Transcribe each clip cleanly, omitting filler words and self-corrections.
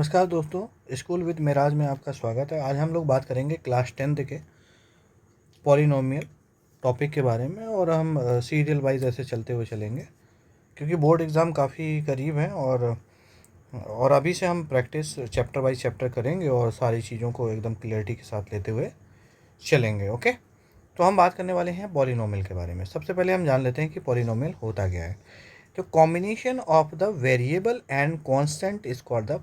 नमस्कार दोस्तों, school with Meraj में आपका स्वागत है। आज हम लोग बात करेंगे क्लास 10th के पॉलिनोमियल टॉपिक के बारे में और हम सीरियल वाइज ऐसे चलते हुए चलेंगे क्योंकि बोर्ड एग्ज़ाम काफ़ी करीब है और अभी से हम प्रैक्टिस चैप्टर वाइज चैप्टर करेंगे और सारी चीज़ों को एकदम क्लियरिटी के साथ लेते हुए चलेंगे। ओके, तो हम बात करने वाले हैं पॉलिनोमियल के बारे में। सबसे पहले हम जान लेते हैं कि पॉलिनोमियल होता क्या है। तो combination of the variable and constant is called the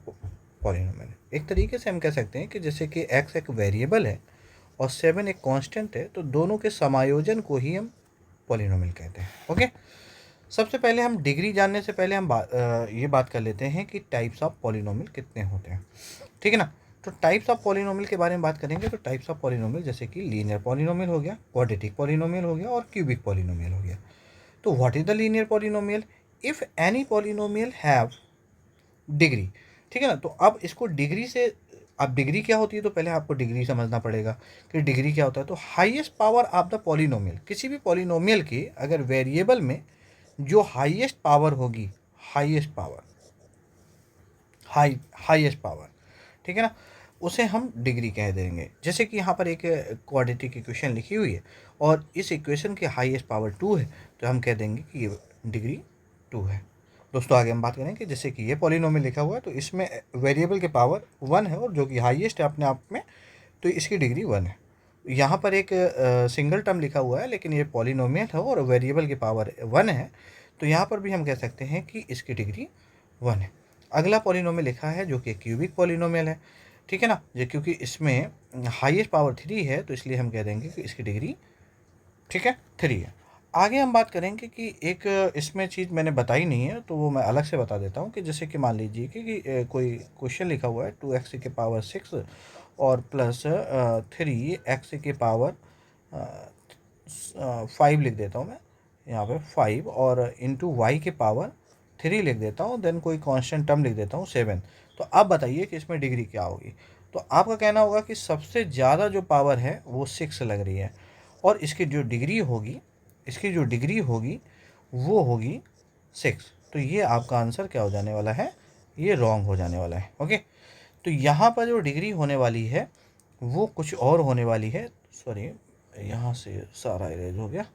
polynomial. एक तरीके से हम कह सकते हैं कि जैसे कि x एक वेरिएबल है और 7 एक कांस्टेंट है, तो दोनों के समायोजन को ही हम पॉलिनोमियल कहते हैं। ओके, सबसे पहले हम डिग्री जानने से पहले हम ये बात कर लेते हैं कि टाइप्स ऑफ पॉलिनोमियल कितने होते हैं। ठीक है ना। तो टाइप्स ऑफ पॉलिनोमियल के बारे में बात करेंगे तो टाइप्स ऑफ पॉलिनोमियल जैसे कि लीनियर पॉलिनोमियल हो गया, क्वाड्रेटिक पॉलिनोमियल हो गया और क्यूबिक पॉलिनोमियल हो गया। तो what is the linear polynomial? If any polynomial have degree. ठीक है ना। तो अब इसको डिग्री से, अब डिग्री क्या होती है तो पहले आपको डिग्री समझना पड़ेगा कि डिग्री क्या होता है। तो highest power of the polynomial, किसी भी पॉलिनोमियल की अगर वेरिएबल में जो हाईएस्ट पावर होगी, हाईएस्ट पावर, हाईएस्ट पावर, ठीक है ना, उसे हम डिग्री कह देंगे। जैसे कि यहाँ पर एक क्वाड्रेटिक इक्वेशन लिखी हुई है और इस इक्वेशन की हाईएस्ट पावर 2 है, तो हम कह देंगे कि ये डिग्री 2 है। दोस्तों आगे हम बात करें कि जैसे कि ये पॉलिनोमियल लिखा हुआ है तो इसमें वेरिएबल के पावर 1 है और जो कि हाईएस्ट है अपने आप में, तो इसकी डिग्री 1 है। यहाँ पर एक सिंगल टर्म लिखा हुआ है लेकिन ये पॉलिनोमियल है और वेरिएबल की पावर 1 है, तो यहाँ पर भी हम कह सकते हैं कि इसकी डिग्री 1 है। अगला पॉलिनोमियल लिखा है जो कि क्यूबिक पॉलिनोमियल है। ठीक है ना, ये क्योंकि इसमें हाईएस्ट पावर 3 है तो इसलिए हम कह देंगे कि इसकी डिग्री, ठीक है, 3 है। आगे हम बात करेंगे कि एक इसमें चीज़ मैंने बताई नहीं है तो वो मैं अलग से बता देता हूँ कि जैसे कि मान लीजिए कि कोई क्वेश्चन लिखा हुआ है 2x की पावर 6 और प्लस 3x की पावर 5 लिख देता हूँ मैं यहाँ पे 5 और इंटू वाई के पावर 3 लिख देता हूँ, देन कोई कांस्टेंट टर्म लिख देता हूँ 7। तो आप बताइए कि इसमें डिग्री क्या होगी। तो आपका कहना होगा कि सबसे ज़्यादा जो पावर है वो 6 लग रही है और इसकी जो डिग्री होगी, इसकी जो डिग्री होगी वो होगी 6। तो ये आपका आंसर क्या हो जाने वाला है, ये रॉन्ग हो जाने वाला है। ओके, तो यहाँ पर जो डिग्री होने वाली है वो कुछ और होने वाली है। सॉरी, यहाँ से सारा इरेज हो गया।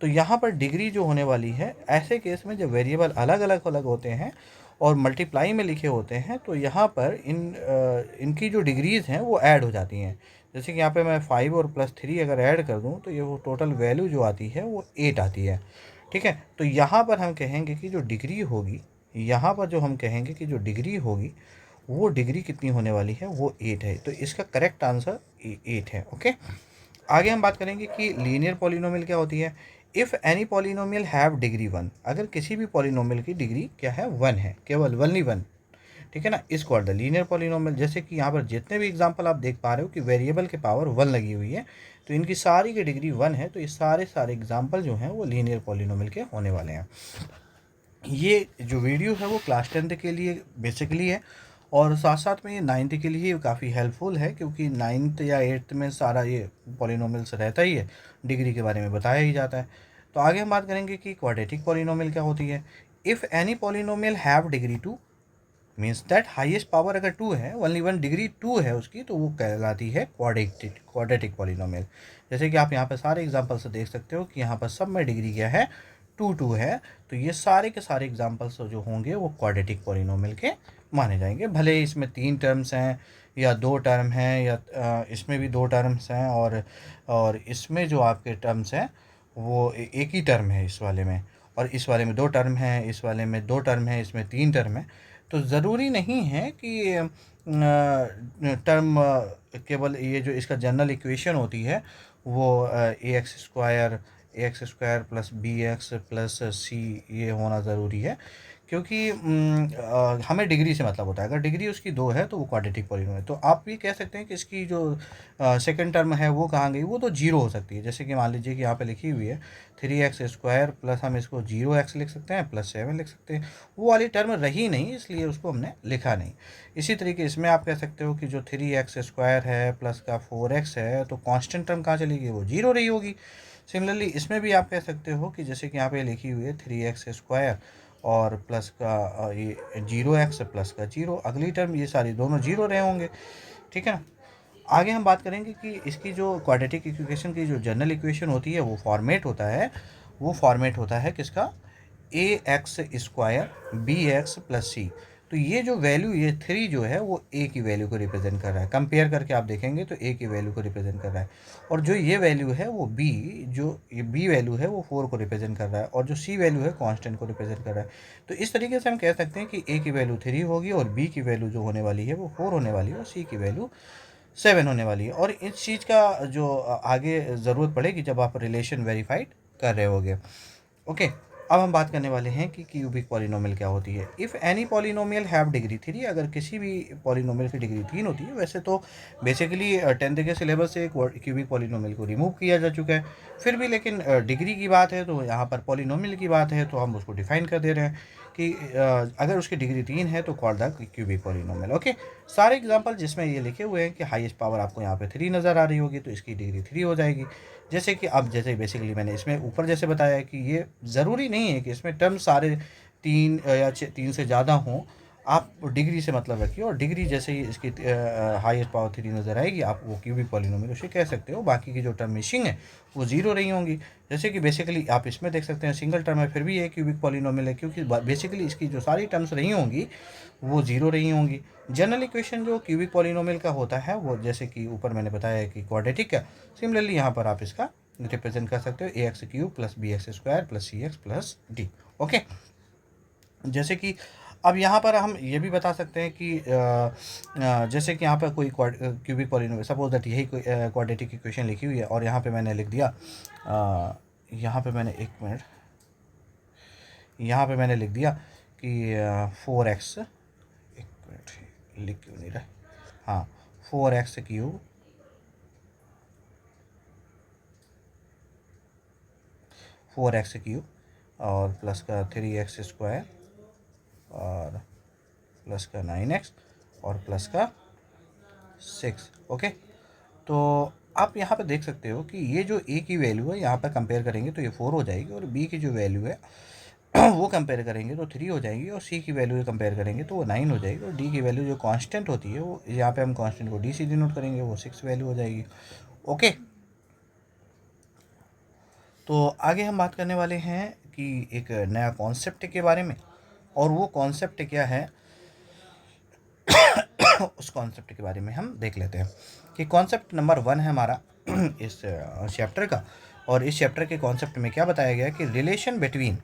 तो यहाँ पर डिग्री जो होने वाली है, ऐसे केस में जब वेरिएबल अलग अलग अलग होते हैं और मल्टीप्लाई में लिखे होते हैं तो यहाँ पर इनकी जो डिग्रीज़ हैं वो ऐड हो जाती हैं। जैसे कि यहाँ पे मैं 5 और प्लस 3 अगर ऐड कर दूँ तो ये वो टोटल वैल्यू जो आती है वो 8 आती है। ठीक है, तो यहाँ पर हम कहेंगे कि जो डिग्री होगी, यहाँ पर जो हम कहेंगे कि जो डिग्री होगी वो डिग्री कितनी होने वाली है, वो 8 है। तो इसका करेक्ट आंसर 8 है। ओके, आगे हम बात करेंगे कि लीनियर पॉलिनोमियल क्या होती है। If any polynomial have degree 1, अगर किसी भी पॉलिनोमियल की डिग्री क्या है, 1 है, केवल ओनली 1। ठीक है ना, इस कॉल्ड द लीनियर पॉलिनोमियल। जैसे कि यहाँ पर जितने भी एग्जांपल आप देख पा रहे हो कि वेरिएबल के पावर 1 लगी हुई है तो इनकी सारी की डिग्री 1 है, तो ये सारे सारे एग्जांपल जो हैं वो लीनियर पॉलिनोमियल के होने वाले हैं। ये जो वीडियो है वो क्लास 10th के लिए बेसिकली है और साथ साथ में ये 9th के लिए काफ़ी हेल्पफुल है क्योंकि 9th या 8th में सारा ये पॉलिनोमियल्स रहता ही है, डिग्री के बारे में बताया ही जाता है। तो आगे हम बात करेंगे कि क्वाड्रेटिक पॉलिनोमियल क्या होती है। If any polynomial have degree 2 means that highest power अगर 2 है, ओनली 1 डिग्री 2 है उसकी, तो वो कहलाती है क्वाड्रेटिक पॉलिनोमियल। जैसे कि आप यहाँ पर सारे एग्जाम्पल से देख सकते हो कि यहाँ पर सब में डिग्री क्या है, 2 है। तो ये सारे के सारे एग्जाम्पल्स जो होंगे वो क्वाड्रेटिक पॉलिनोमियल के माने जाएंगे। भले ही इसमें 3 टर्म्स हैं या 2 टर्म हैं या इसमें भी 2 टर्म्स हैं और इसमें जो आपके टर्म्स हैं वो एक ही टर्म है इस वाले में, और इस वाले में 2 टर्म है, इस वाले में 2 टर्म है, इसमें 3 टर्म है। तो ज़रूरी नहीं है कि टर्म केवल ये जो इसका जनरल इक्वेशन होती है वो a x square plus b x plus c ये होना ज़रूरी है, क्योंकि हमें डिग्री से मतलब होता है। अगर डिग्री उसकी 2 है तो वो क्वाड्रेटिक पॉलिनोमियल है। तो आप भी कह सकते हैं कि इसकी जो सेकंड टर्म है वो कहाँ गई, वो तो जीरो हो सकती है। जैसे कि मान लीजिए कि यहाँ पे लिखी हुई है 3x² प्लस हम इसको 0x लिख सकते हैं प्लस 7 लिख सकते हैं, वो वाली टर्म रही नहीं इसलिए उसको हमने लिखा नहीं। इसी तरीके इसमें आप कह सकते हो कि जो 3x² है प्लस का 4x है तो कांस्टेंट टर्म कहाँ चली गई, वो 0 रही होगी। सिमिलरली इसमें भी आप कह सकते हो कि जैसे कि यहाँ पे लिखी हुई है 3x² और प्लस का ये 0x प्लस का 0, अगली टर्म ये सारी दोनों 0 रहे होंगे, ठीक है ना। आगे हम बात करेंगे कि इसकी जो क्वाड्रेटिक इक्वेशन की जो जनरल इक्वेशन होती है वो फॉर्मेट होता है किसका, a x square b x plus c. तो ये जो वैल्यू, ये 3 जो है वो ए की वैल्यू को रिप्रेजेंट कर रहा है, कंपेयर करके आप देखेंगे तो ए की वैल्यू को रिप्रेजेंट कर रहा है। और जो ये वैल्यू है वो बी, जो ये बी वैल्यू है वो 4 को रिप्रेजेंट कर रहा है, और जो सी वैल्यू है कांस्टेंट को रिप्रेजेंट कर रहा है। तो इस तरीके से हम कह सकते हैं कि ए की वैल्यू 3 होगी और बी की वैल्यू जो होने वाली है वो 4 होने वाली है और सी की वैल्यू 7 होने वाली है। और इस चीज़ का जो आगे ज़रूरत पड़ेगी जब आप रिलेशन वेरीफाइड कर रहे होगे। ओके, अब हम बात करने वाले हैं कि क्यूबिक पॉलिनोमियल क्या होती है। If any polynomial have degree 3, अगर किसी भी पॉलिनोमियल की डिग्री 3 होती है, वैसे तो बेसिकली 10th के सिलेबस से क्यूबिक पॉलिनोमियल को रिमूव किया जा चुका है, फिर भी लेकिन डिग्री की बात है तो यहाँ पर पॉलिनोमियल की बात है तो हम उसको डिफाइन कर दे रहे हैं कि अगर उसकी डिग्री 3 है तो called the cubic polynomial. Okay, सारे एग्जांपल जिसमें ये लिखे हुए हैं कि हाईएस्ट पावर आपको यहाँ पे 3 नज़र आ रही होगी तो इसकी डिग्री 3 हो जाएगी। जैसे कि अब जैसे बेसिकली मैंने इसमें ऊपर जैसे बताया कि ये ज़रूरी नहीं है कि इसमें टर्म सारे 3 या 3 से ज़्यादा हों, आप डिग्री से मतलब रखिए, और डिग्री जैसे ही इसकी हाईएस्ट पावर 3 नज़र आएगी आप वो क्यूबिक पॉलिनोमियल उसे कह सकते हो। बाकी की जो टर्म मिसिंग है वो 0 रही होंगी। जैसे कि बेसिकली आप इसमें देख सकते हैं सिंगल टर्म है फिर भी ये क्यूबिक पॉलिनोमियल है, क्योंकि बेसिकली इसकी जो सारी टर्म्स रही होंगी वो 0 रही होंगी। जनरल इक्वेशन जो क्यूबिक पॉलिनोमियल का होता है वो जैसे कि ऊपर मैंने बताया है कि क्वाड्रेटिक है, सिमिलरली यहाँ पर आप इसका रिप्रेजेंट कर सकते हो a x cube plus b x square plus c x plus d. Okay, जैसे कि अब यहाँ पर हम ये भी बता सकते हैं कि जैसे कि यहाँ पर कोई क्यूबिक पॉलिनोमियल, सपोज दैट यही कोई क्वाड्रेटिक इक्वेशन लिखी हुई है और यहाँ पे मैंने लिख दिया, यहाँ पे मैंने एक मिनट, यहाँ पे मैंने लिख दिया कि 4x, एक मिनट लिख क्यों नहीं रहा, हाँ 4x क्यूब 4x क्यूब और प्लस का 3x स्क्वायर और प्लस का 9x और प्लस का 6। ओके, तो आप यहाँ पे देख सकते हो कि ये जो a की वैल्यू है यहाँ पर कंपेयर करेंगे तो ये 4 हो जाएगी, और b की जो वैल्यू है वो कंपेयर करेंगे तो 3 हो जाएगी, और c की वैल्यू कंपेयर करेंगे तो वो 9 हो जाएगी, और d की वैल्यू जो कांस्टेंट होती है वो यहाँ पे हम कांस्टेंट को d से डिनोट करेंगे, वो 6 वैल्यू हो जाएगी। ओके, तो आगे हम बात करने वाले हैं कि एक नया कॉन्सेप्ट के बारे में, और वो कॉन्सेप्ट क्या है उस कॉन्सेप्ट के बारे में हम देख लेते हैं कि कॉन्सेप्ट नंबर 1 है हमारा इस चैप्टर का। और इस चैप्टर के कॉन्सेप्ट में क्या बताया गया कि रिलेशन बिटवीन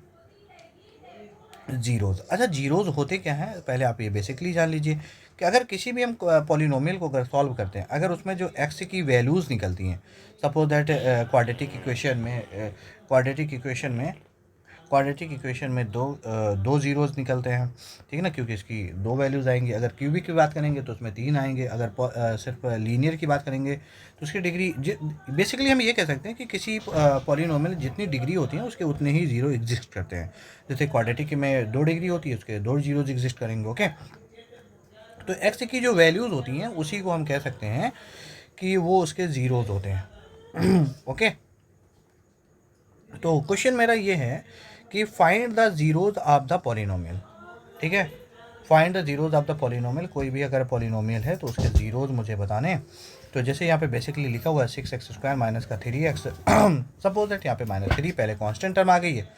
जीरोज़। अच्छा, जीरोज़ होते क्या हैं पहले आप ये बेसिकली जान लीजिए कि अगर किसी भी हम पॉलिनोमियल को अगर सॉल्व करते हैं, अगर उसमें जो एक्स की वैल्यूज़ निकलती हैं, सपोज दैट क्वाड्रेटिक इक्वेशन में दो ज़ीरोज़ निकलते हैं, ठीक है ना, क्योंकि इसकी 2 वैल्यूज़ आएंगी। अगर क्यूबिक की बात करेंगे तो उसमें 3 आएंगे। अगर सिर्फ लीनियर की बात करेंगे तो उसकी डिग्री बेसिकली हम ये कह सकते हैं कि किसी पॉलिनोमियल जितनी डिग्री होती है उसके उतने ही ज़ीरो एग्जिस्ट करते हैं। जैसे क्वाड्रेटिक में 2 डिग्री होती है, उसके 2 ज़ीरोज़ एग्जिस्ट करेंगे। ओके, तो एक्स की जो वैल्यूज़ होती हैं उसी को हम कह सकते हैं कि वो उसके ज़ीरोज़ होते हैं। ओके, तो क्वेश्चन मेरा ये है कि find the zeros of the polynomial. ठीक है, find the zeros of the polynomial. कोई भी अगर पॉलिनोमियल है तो उसके ज़ीरोज़ मुझे बताने। तो जैसे यहाँ पे बेसिकली लिखा हुआ है 6x स्क्वायर माइनस का 3x, सपोज दैट यहाँ पे -3 पहले कांस्टेंट टर्म आ गई है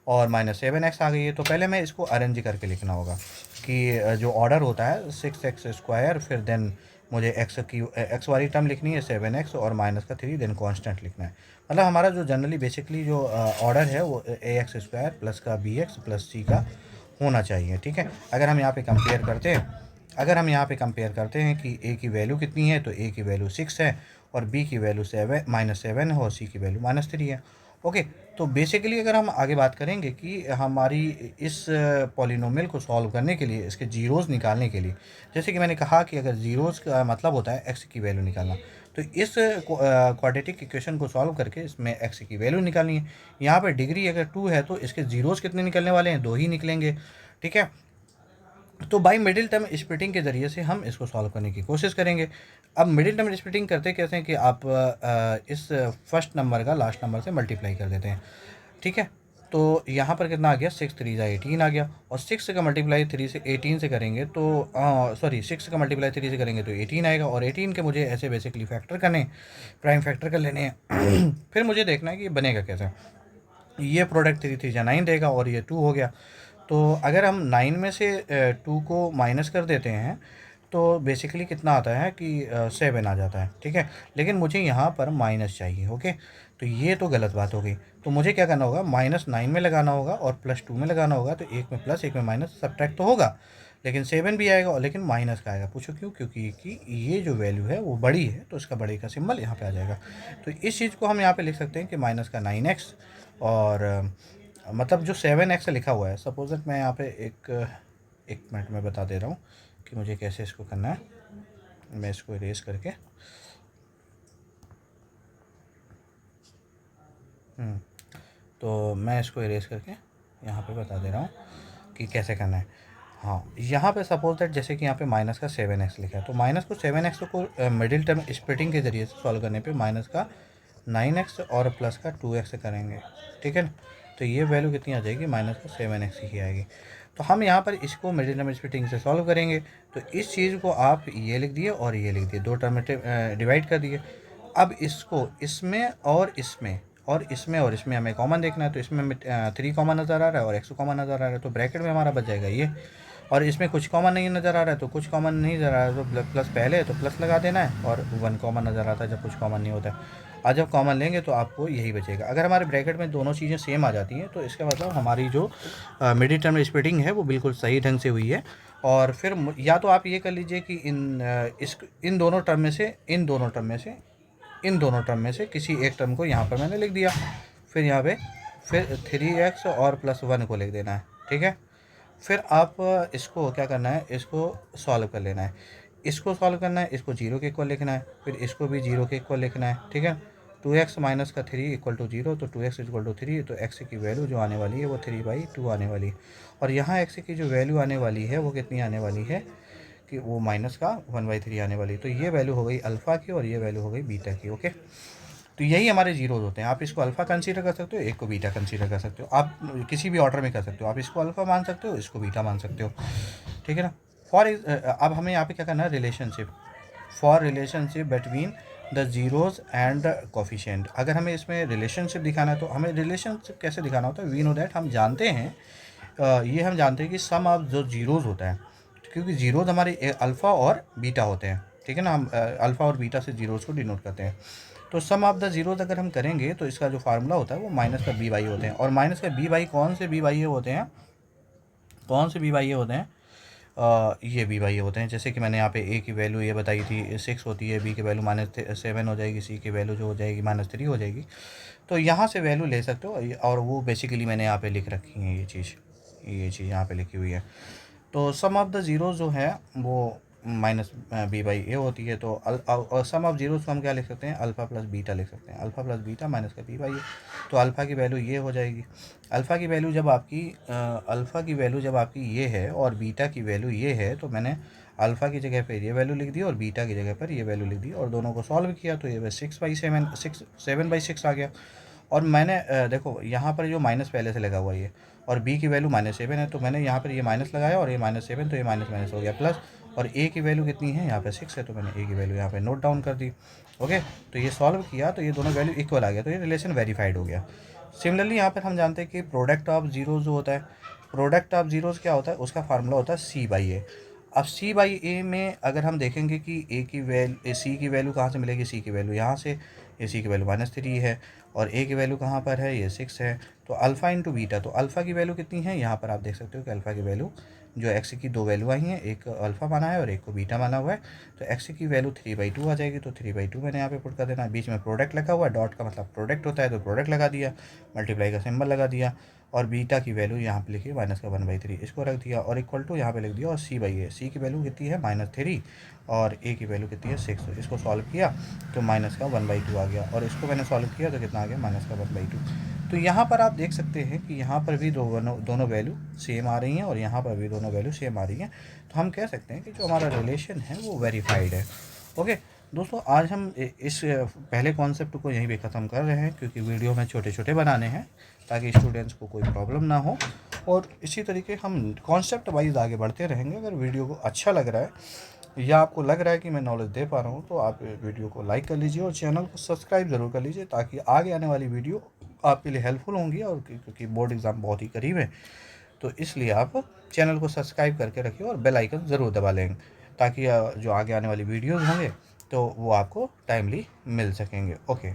और -7x आ गई है। तो पहले मैं इसको अरेंज करके लिखना होगा कि जो ऑर्डर होता है 6x स्क्वायर, फिर देन मुझे एक्स वाली टर्म लिखनी है 7x और माइनस का 3, देन कांस्टेंट लिखना है। मतलब हमारा जो जनरली बेसिकली जो ऑर्डर है वो ax स्क्वायर प्लस का bx प्लस c का होना चाहिए। ठीक है, अगर हम यहाँ पे कंपेयर करते हैं कि a की वैल्यू कितनी है, तो a की वैल्यू 6 है और b की वैल्यू -7 है और c की वैल्यू -3 है। ओके, तो बेसिकली अगर हम आगे बात करेंगे कि हमारी इस पॉलिनोमियल को सॉल्व करने के लिए, इसके जीरोज़ निकालने के लिए, जैसे कि मैंने कहा कि अगर जीरोज़ का मतलब होता है एक्स की वैल्यू निकालना, तो इस क्वाड्रेटिक इक्वेशन को सॉल्व करके इसमें एक्स की वैल्यू निकालनी है। यहाँ पर डिग्री अगर 2 है तो इसके जीरोज़ कितने निकलने वाले हैं, 2 ही निकलेंगे। ठीक है, तो बाई मिडिल टर्म स्प्लिटिंग के ज़रिए से हम इसको सॉल्व करने की कोशिश करेंगे। अब मिडिल टर्म स्प्लिटिंग करते कैसे हैं कि आप इस फर्स्ट नंबर का लास्ट नंबर से मल्टीप्लाई कर देते हैं। ठीक है, तो यहाँ पर कितना आ गया, 6 3 जा 18 आ गया, और 6 का मल्टीप्लाई 3 से 18 से करेंगे तो सॉरी 6 का मल्टीप्लाई 3 से करेंगे तो 18 आएगा, और 18 के मुझे ऐसे बेसिकली फैक्टर करने, प्राइम फैक्टर कर लेने हैं। फिर मुझे देखना है कि बनेगा कैसे। ये प्रोडक्ट 3 3 जा 9 देगा, और ये 2 हो गया। तो अगर हम 9 में से 2 को माइनस कर देते हैं तो बेसिकली कितना आता है कि 7 आ जाता है, ठीक है। लेकिन मुझे यहाँ पर माइनस चाहिए, ओके। तो ये तो गलत बात हो गई। तो मुझे क्या करना होगा, -9 में लगाना होगा और +2 में लगाना होगा। तो एक में प्लस एक में माइनस, सब्ट्रैक्ट तो होगा, लेकिन 7 भी आएगा, और लेकिन माइनस का आएगा। पूछो क्यों? क्योंकि कि ये जो वैल्यू है वो बड़ी है, तो इसका बड़े का सिंबल यहाँ पे आ जाएगा। तो इस चीज़ को हम यहाँ पे लिख सकते हैं कि माइनस का 9x, और मतलब जो 7x लिखा हुआ है, सपोज दैट मैं यहाँ पे एक मिनट में बता दे रहा हूँ कि मुझे कैसे इसको करना है। मैं इसको इरेज करके तो मैं इसको इरेज करके यहाँ पे बता दे रहा हूँ कि कैसे करना है। हाँ, यहाँ पे सपोज दैट जैसे कि यहाँ पे माइनस का 7x लिखा है, तो माइनस को 7x को मिडिल टर्म स्प्लिटिंग के ज़रिए से सॉल्व करने पे माइनस का 9x और प्लस का 2x करेंगे, ठीक है ना। तो ये वैल्यू कितनी आ जाएगी, माइनस का 7x ही आएगी। तो हम यहाँ पर इसको मिडिल टर्म स्प्लिटिंग से सॉल्व करेंगे। तो इस चीज़ को आप ये लिख दिए और ये लिख दिए, दो टर्म में डिवाइड कर दिए। अब इसको इसमें और इसमें और इसमें और इसमें हमें कॉमन देखना है। तो इसमें हमें 3 कॉमन नज़र आ रहा है और x कॉमन नज़र आ रहा है, तो ब्रैकेट में हमारा बच जाएगा ये। और इसमें कुछ कॉमन नहीं नज़र आ रहा है, तो कुछ कॉमन नहीं नज़र आ रहा है तो प्लस पहले है तो प्लस लगा देना है, और 1 कॉमन नज़र आता है जब कुछ कॉमन नहीं होता है। और जब कॉमन लेंगे तो आपको यही बचेगा। अगर हमारे ब्रैकेट में दोनों चीज़ें सेम आ जाती हैं तो इसका मतलब हमारी जो मिडिल टर्म स्प्लिटिंग है वो बिल्कुल सही ढंग से हुई है। और फिर या तो आप ये कर लीजिए कि इन दोनों टर्म में से इन दोनों टर्म में से किसी एक टर्म को यहाँ पर मैंने लिख दिया। फिर यहाँ पे फिर 3x और +1 को लिख देना है, ठीक है। फिर आप इसको क्या करना है, इसको सॉल्व कर लेना है। इसको सॉल्व करना है, इसको 0 के इक्वल लिखना है, फिर इसको भी 0 के इक्वल लिखना है, ठीक है। 2x माइनस का 3 इक्वल टू 0, तो 2x इक्वल टू 3, तो x की वैल्यू जो आने वाली है वो 3/2 आने वाली है। और यहाँ x की जो वैल्यू आने वाली है वो कितनी आने वाली है कि वो माइनस का 1/3 आने वाली है। तो ये वैल्यू हो गई अल्फ़ा की और ये वैल्यू हो गई बीटा की, ओके। तो यही हमारे जीरोज़ होते हैं। आप इसको अल्फ़ा कंसीडर कर सकते हो, एक को बीटा कंसीडर कर सकते हो, आप किसी भी ऑर्डर में कर सकते हो। आप इसको अल्फ़ा मान सकते हो, इसको बीटा मान सकते हो, ठीक है ना। अब हमें यहाँ पे क्या करना है, relationship, for relationship between the zeros and coefficient. अगर हमें इसमें रिलेशनशिप दिखाना है तो हमें रिलेशनशिप कैसे दिखाना होता है, वी नो दैट, हम जानते हैं ये हम जानते हैं कि सम ऑफ जो जीरोज़ होता है, क्योंकि जीरोज़ हमारे अल्फ़ा और बीटा होते हैं, ठीक है ना। हम अल्फ़ा और बीटा से जीरोज़ को डिनोट करते हैं। तो सम ऑफ द जीरोज़ अगर हम करेंगे तो इसका जो फार्मूला होता है वो माइनस का बी वाई होते हैं। और माइनस का बी वाई कौन से बी वाई होते हैं, कौन से बी वाई होते हैं, ये बी वाई होते हैं। जैसे कि मैंने यहाँ पे ए की वैल्यू ये बताई थी 6 होती है, बी की वैल्यू -7 हो जाएगी, सी की वैल्यू जो हो जाएगी -3 हो जाएगी। तो यहाँ से वैल्यू ले सकते हो, और वो बेसिकली मैंने यहाँ पे लिख रखी है, ये चीज़ यहाँ पे लिखी हुई है। तो सम ऑफ द ज़ीरो जो है वो माइनस b/a होती है। तो और सम ऑफ जीरोज़ को हम क्या लिख सकते हैं, अल्फ़ा प्लस बीटा लिख सकते हैं, अल्फ़ा प्लस बीटा माइनस का b/a। तो अल्फ़ा की वैल्यू ये हो जाएगी। अल्फ़ा की वैल्यू जब आपकी ये है और बीटा की वैल्यू ये है, तो मैंने अल्फ़ा की जगह पर ये वैल्यू लिख दी और बीटा की जगह पर ये वैल्यू लिख दी, और दोनों को सॉल्व किया तो ये 7/6 आ गया। और मैंने देखो यहाँ पर जो माइनस पहले से लगा हुआ है ये, और b की वैल्यू -7 है, तो मैंने यहाँ पर ये माइनस लगाया और ये -7, तो ये माइनस माइनस हो गया प्लस। और a की वैल्यू कितनी है, यहाँ पे 6 है, तो मैंने a की वैल्यू यहाँ पे नोट डाउन कर दी, ओके। तो ये सॉल्व किया तो ये दोनों वैल्यू इक्वल आ गया, तो ये रिलेशन वेरीफाइड हो गया। सिमिलरली यहाँ पर हम जानते हैं कि प्रोडक्ट ऑफ जीरोज़ जो होता है, प्रोडक्ट ऑफ जीरोज़ क्या होता है, उसका फार्मूला होता है c/a। अब c/a में अगर हम देखेंगे कि सी की वैल्यू कहाँ से मिलेगी, सी की वैल्यू यहाँ से, ये सी की वैल्यू -3 है, और ए की वैल्यू कहाँ पर है, ये 6 है। तो अल्फ़ा इंटू बीटा, तो अल्फ़ा की वैल्यू कितनी है, यहाँ पर आप देख सकते हो कि अल्फ़ा की वैल्यू जो एक्स की दो वैल्यू आई हैं, एक अल्फ़ा माना है और एक को बीटा माना हुआ है। तो एक्स की वैल्यू 3/2 आ जाएगी, तो 3/2 मैंने यहाँ पे पुट कर देना है। बीच में प्रोडक्ट लगा हुआ है, डॉट का मतलब प्रोडक्ट होता है, तो प्रोडक्ट लगा दिया, मल्टीप्लाई का सिंबल लगा दिया, और बीटा की वैल्यू यहाँ पे लिखी माइनस का 1/3, इसको रख दिया, और इक्वल टू यहाँ पे लिख दिया, और c/a, सी की वैल्यू कितनी है -3 और a की वैल्यू कितनी है 6। इसको सॉल्व किया तो माइनस का 1/2 आ गया, और इसको मैंने सॉल्व किया तो कितना आ गया, माइनस का 1/2। तो यहाँ पर आप देख सकते हैं कि यहाँ पर भी दोनों वैल्यू सेम आ रही हैं, और यहाँ पर भी दोनों वैल्यू सेम आ रही हैं। तो हम कह सकते हैं कि जो हमारा रिलेशन है वो वेरीफाइड है, ओके। दोस्तों आज हम इस पहले कॉन्सेप्ट को यहीं पे ख़त्म कर रहे हैं, क्योंकि वीडियो में छोटे छोटे बनाने हैं ताकि स्टूडेंट्स को कोई प्रॉब्लम ना हो। और इसी तरीके हम कॉन्सेप्ट वाइज आगे बढ़ते रहेंगे। अगर वीडियो को अच्छा लग रहा है या आपको लग रहा है कि मैं नॉलेज दे पा रहा हूँ, तो आप वीडियो को लाइक कर लीजिए और चैनल को सब्सक्राइब ज़रूर कर लीजिए, ताकि आगे आने वाली वीडियो आपके लिए हेल्पफुल होंगी। और क्योंकि बोर्ड एग्ज़ाम बहुत ही करीब है, तो इसलिए आप चैनल को सब्सक्राइब करके रखिए और बेल आइकन ज़रूर दबा लें, ताकि जो आगे आने वाली वीडियोज़ होंगे तो वो आपको टाइमली मिल सकेंगे। ओके।